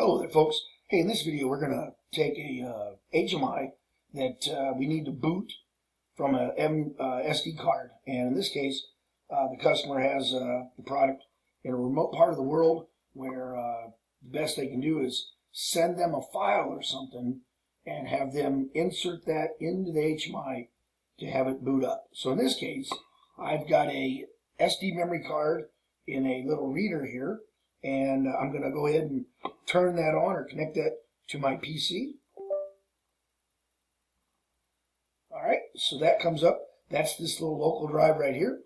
Hello there, folks. Hey, in this video, we're going to take a HMI that we need to boot from a SD card. And in this case, the customer has the product in a remote part of the world where the best they can do is send them a file or something and have them insert that into the HMI to have it boot up. So in this case, I've got a SD memory card in a little reader here, and I'm going to go ahead and turn that on or connect that to my PC. All right, so that comes up. That's this little local drive right here.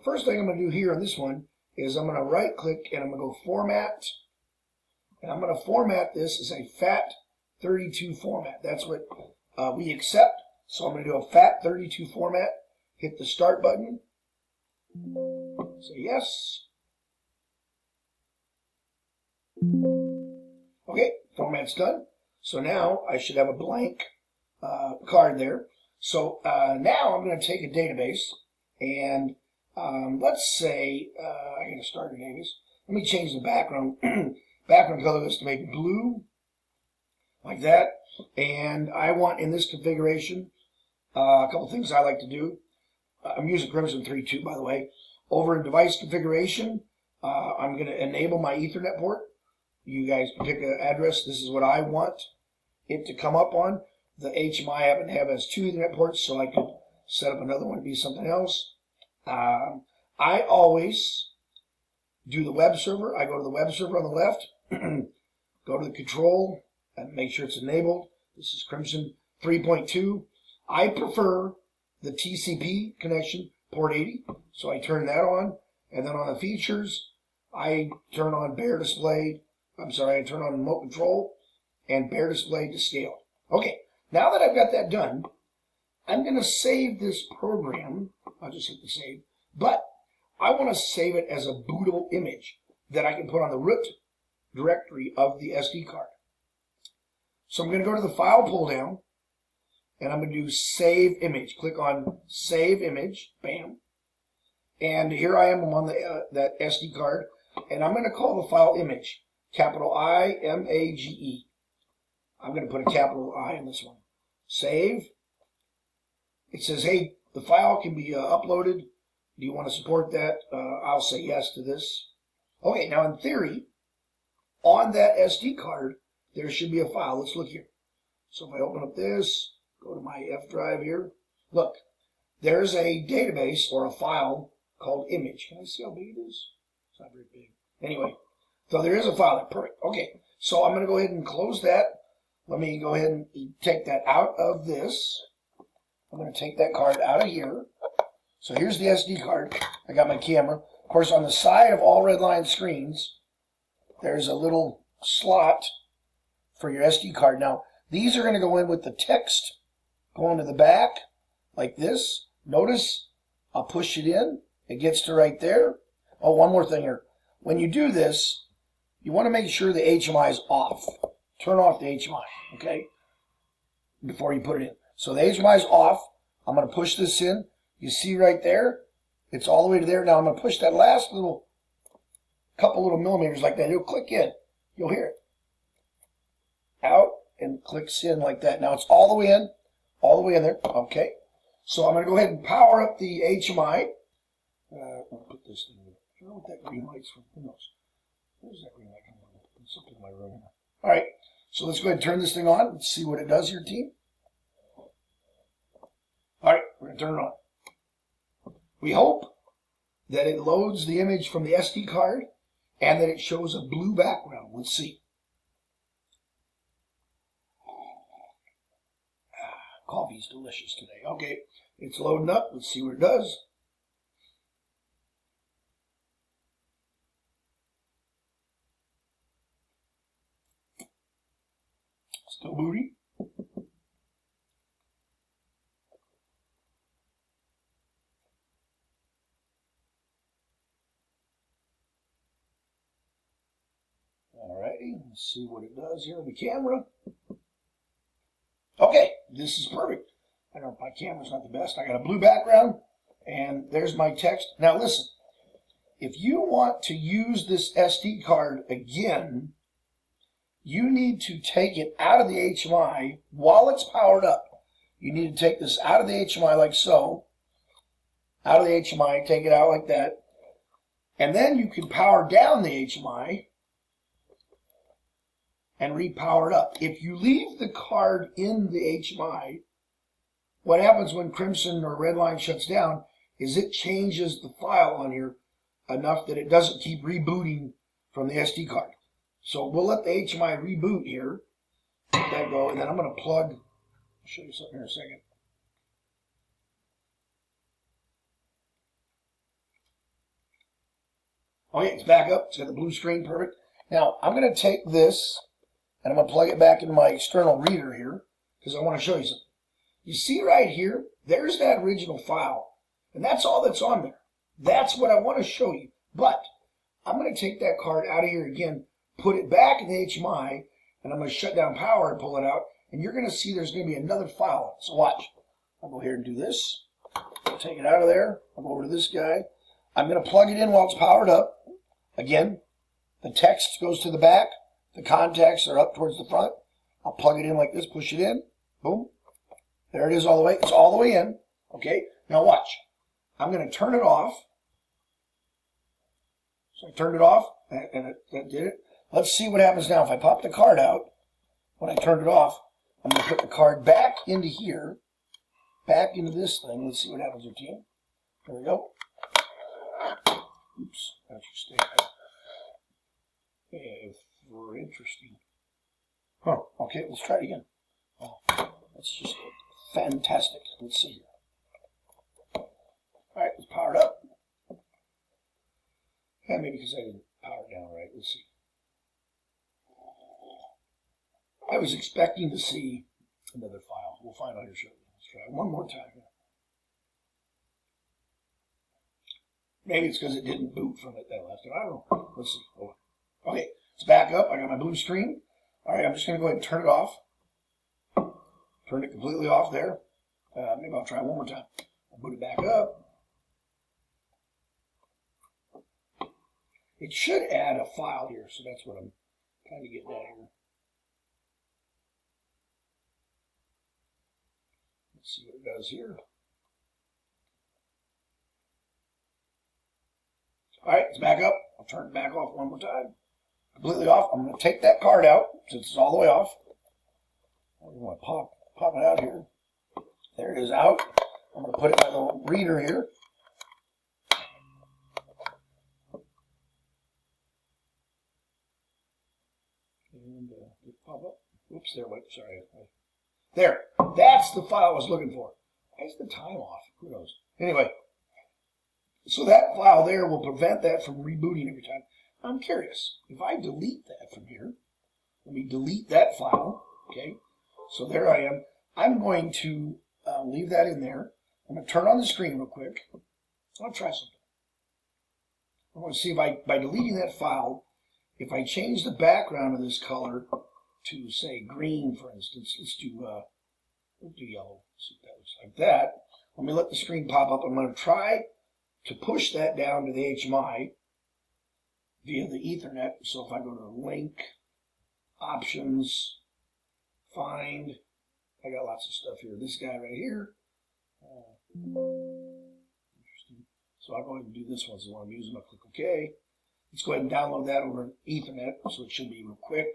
First thing I'm going to do here on this one is I'm going to right click and I'm going to go format, and I'm going to format this as a FAT32 format. That's what we accept. So I'm going to do a FAT32 format, hit the start button, say yes. Okay, format's done. So now I should have a blank card there. So now I'm going to take a database and let's say I got to start a database. Let me change the background background color to maybe blue, like that. And I want in this configuration a couple things I like to do. I'm using Crimson 3.2, by the way. Over in device configuration, I'm going to enable my Ethernet port. You guys can pick an address. This is what I want it to come up on. The HMI I happen to have has 2 Ethernet ports, so I could set up another one to be something else. I always do the web server. I go to the web server on the left, go to the control, and make sure it's enabled. This is Crimson 3.2. I prefer the TCP connection, port 80, so I turn that on. And then on the features, I turn on bare display. I turn on remote control and bare display to scale. Okay, now that I've got that done, I'm going to save this program. I'll just hit the save. But I want to save it as a bootable image that I can put on the root directory of the SD card. So I'm going to go to the File pull down, and I'm going to do Save Image. Click on Save Image. Bam. And here I am. I'm on that SD card, and I'm going to call the file Image. Capital I-M-A-G-E. I'm going to put a capital I in this one. Save. It says, hey, the file can be uploaded. Do you want to support that? I'll say yes to this. Okay, now in theory, on that SD card, there should be a file. Let's look here. So if I open up this, go to my F drive here. Look, there's a database or a file called image. Can I see how big it is? It's not very big. Anyway. So there is a file there. Perfect. Okay, so I'm going to go ahead and close that. Let me go ahead and take that out of this. I'm going to take that card out of here. So here's the SD card. I got my camera. Of course, on the side of all red line screens, there's a little slot for your SD card. Now, these are going to go in with the text going to the back like this. Notice I'll push it in. It gets to right there. Oh, one more thing here. When you do this, you want to make sure the HMI is off. Turn off the HMI, okay, before you put it in. So the HMI is off. I'm going to push this in. You see right there? It's all the way to there. Now I'm going to push that last couple little millimeters like that. It'll click in. You'll hear it. Out and clicks in like that. Now it's all the way in there. Okay. So I'm going to go ahead and power up the HMI. I'll put this thing in. I don't know what that green light's from. Who knows? Where's that green light coming on? It's up in my room. All right, so let's go ahead and turn this thing on. Let's see what it does here, team. All right, we're going to turn it on. We hope that it loads the image from the SD card and that it shows a blue background. Let's see. Coffee's delicious today. Okay, it's loading up. Let's see what it does. Still booty. Alrighty, let's see what it does here on the camera. Okay, this is perfect. I know my camera's not the best. I got a blue background, and there's my text. Now listen, if you want to use this SD card again, you need to take it out of the HMI while it's powered up. You need to take this out of the HMI like so. Out of the HMI, take it out like that. And then you can power down the HMI and repower it up. If you leave the card in the HMI, what happens when Crimson or Redline shuts down is it changes the file on here enough that it doesn't keep rebooting from the SD card. So we'll let the HMI reboot here. Let that go, and then I'm going to plug. I'll show you something here in a second. Okay, it's back up. It's got the blue screen, perfect. Now I'm going to take this and I'm going to plug it back into my external reader here because I want to show you something. You see right here, there's that original file, and that's all that's on there. That's what I want to show you. But I'm going to take that card out of here again, put it back in the HMI, and I'm going to shut down power and pull it out, and you're going to see there's going to be another file. So watch. I'll go here and do this. I'll take it out of there. I'll go over to this guy. I'm going to plug it in while it's powered up. Again, the text goes to the back. The contacts are up towards the front. I'll plug it in like this, push it in. Boom. There it is all the way. It's all the way in. Okay. Now watch. I'm going to turn it off. So I turned it off, and that did it. Let's see what happens now. If I pop the card out, when I turned it off, I'm going to put the card back into here, back into this thing. Let's see what happens with you. There we go. Oops. That should stay there. Very interesting. Huh. Okay, let's try it again. Oh, that's just fantastic. Let's see here. All right, it's powered up. Yeah, maybe because I didn't power it down right. Let's see. I was expecting to see another file. We'll find out here shortly. Let's try it one more time. Maybe it's because it didn't boot from it that last time. I don't know. Let's see. Oh. Okay, it's back up. I got my blue screen. All right, I'm just going to go ahead and turn it off. Turn it completely off there. Maybe I'll try one more time. I'll boot it back up. It should add a file here, so that's what I'm trying to get at here. Let's see what it does here. All right, it's back up. I'll turn it back off one more time. Completely off. I'm going to take that card out since it's all the way off. I'm going to pop it out here. There it is out. I'm going to put it in my little reader here. And pop up. Oops, there went. Sorry. There. That's the file I was looking for. Why is the time off? Who knows? Anyway, so that file there will prevent that from rebooting every time. I'm curious. If I delete that from here, let me delete that file. Okay. So there I am. I'm going to leave that in there. I'm going to turn on the screen real quick. I'll try something. I want to see if by deleting that file, if I change the background of this color to, say, green, for instance, let's do yellow. Let's see if that looks like that. Let me let the screen pop up. I'm going to try to push that down to the HMI via the Ethernet. So if I go to link, options, find, I got lots of stuff here. This guy right here. Interesting. So I'll go ahead and do this one. So I'm using. I'll click OK. Let's go ahead and download that over Ethernet, so it should be real quick.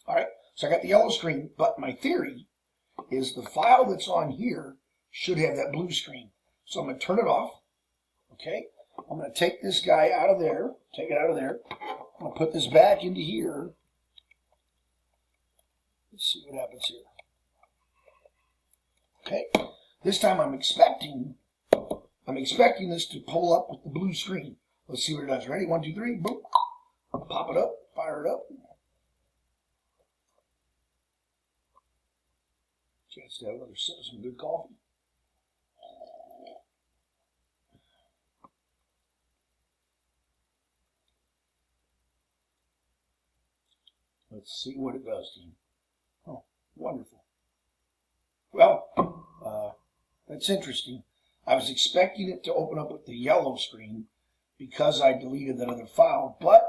All right, so I got the yellow screen, but my theory is the file that's on here should have that blue screen. So I'm going to turn it off. Okay, I'm going to take this guy out of there, take it out of there. I'm going to put this back into here. Let's see what happens here. Okay, this time I'm expecting this to pull up with the blue screen. Let's see what it does. Ready? 1, 2, 3. Boom. Pop it up. Fire it up. Chance to have another sip of some good coffee. Let's see what it does, team. Oh, wonderful. Well, that's interesting. I was expecting it to open up with the yellow screen because I deleted that other file, but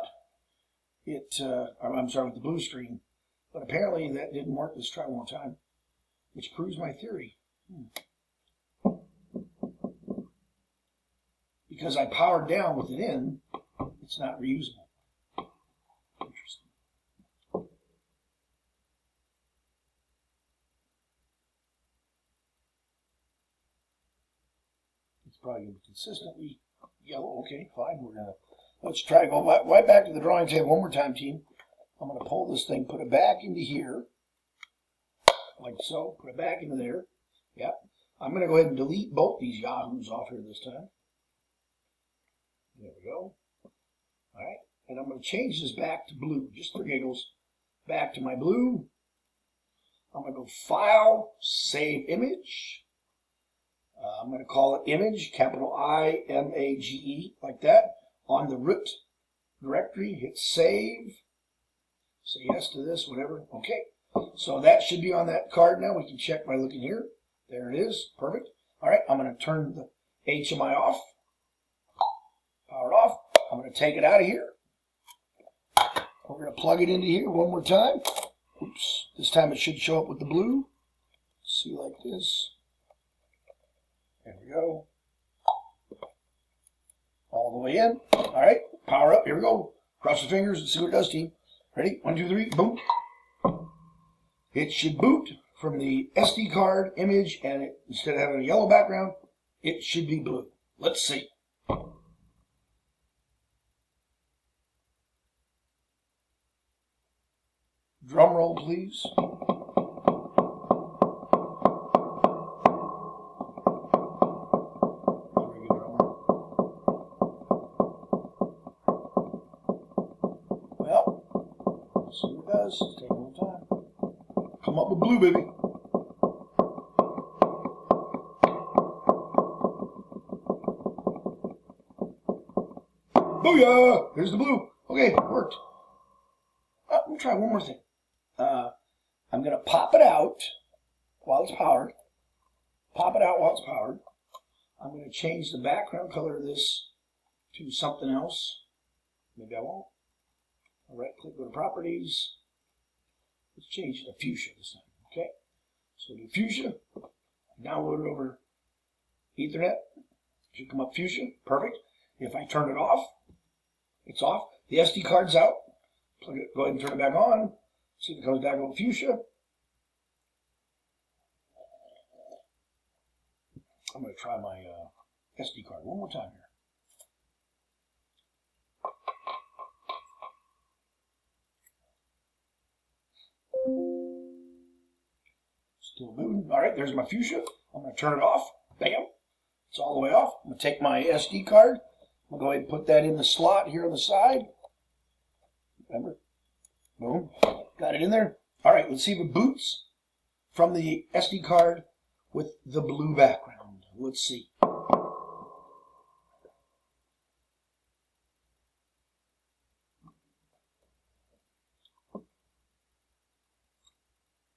I'm sorry, with the blue screen. But apparently that didn't work. Let's try one more time, which proves my theory. Because I powered down with it in, it's not reusable. Interesting. It's probably going to be consistently yellow. Okay, fine. Let's try going right back to the drawing table one more time, team. I'm going to pull this thing, put it back into here, like so. Put it back into there. Yep. I'm going to go ahead and delete both these yahoos off here this time. There we go. All right. And I'm going to change this back to blue, just for giggles. Back to my blue. I'm going to go File, Save Image. I'm going to call it Image, capital I-M-A-G-E, like that. On the root directory, hit Save. Say yes to this, whatever. Okay. So that should be on that card now. We can check by looking here. There it is. Perfect. All right. I'm going to turn the HMI off. Power it off. I'm going to take it out of here. We're going to plug it into here one more time. Oops. This time it should show up with the blue. See, like this. There we go. All the way in. All right. Power up. Here we go. Cross the fingers and see what it does, team. Ready? 1, 2, 3. Boom. It should boot from the SD card image, and instead of having a yellow background, it should be blue. Let's see. Drum roll, please. Well, let's see what it does. Take a little time. Come up with blue, baby. Booyah! Here's the blue. Okay, it worked. Let me try one more thing. I'm going to pop it out while it's powered. Pop it out while it's powered. I'm going to change the background color of this to something else. Maybe I won't. I'll right click, go to properties. Let's change it to fuchsia this time. Okay. So do fuchsia. Download it over Ethernet. Should come up fuchsia. Perfect. If I turn it off, it's off. The SD card's out. Plug it, go ahead and turn it back on. See if it comes back on fuchsia. I'm going to try my SD card one more time here. Still moving. All right, there's my fuchsia. I'm going to turn it off. Bam. It's all the way off. I'm going to take my SD card. I'm going to go ahead and put that in the slot here on the side. Remember? Boom. Got it in there. All right, let's see if it boots from the SD card with the blue background. Let's see.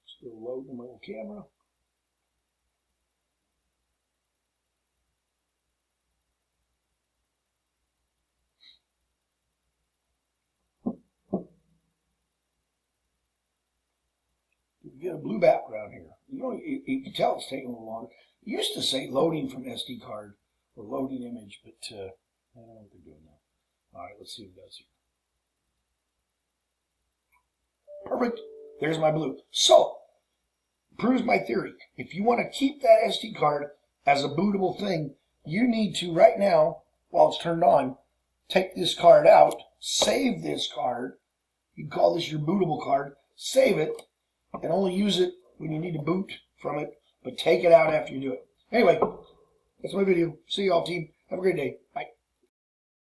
Still loading my little camera. You get a blue background here. You know, you can tell it's taking a little longer. It used to say loading from SD card or loading image, but I don't know what they're doing now. All right, let's see what it does here. Perfect. There's my blue. So, proves my theory. If you want to keep that SD card as a bootable thing, you need to, right now, while it's turned on, take this card out, save this card. You can call this your bootable card. Save it, and only use it when you need to boot from it, but take it out after you do it. Anyway, that's my video. See y'all, team. Have a great day. Bye.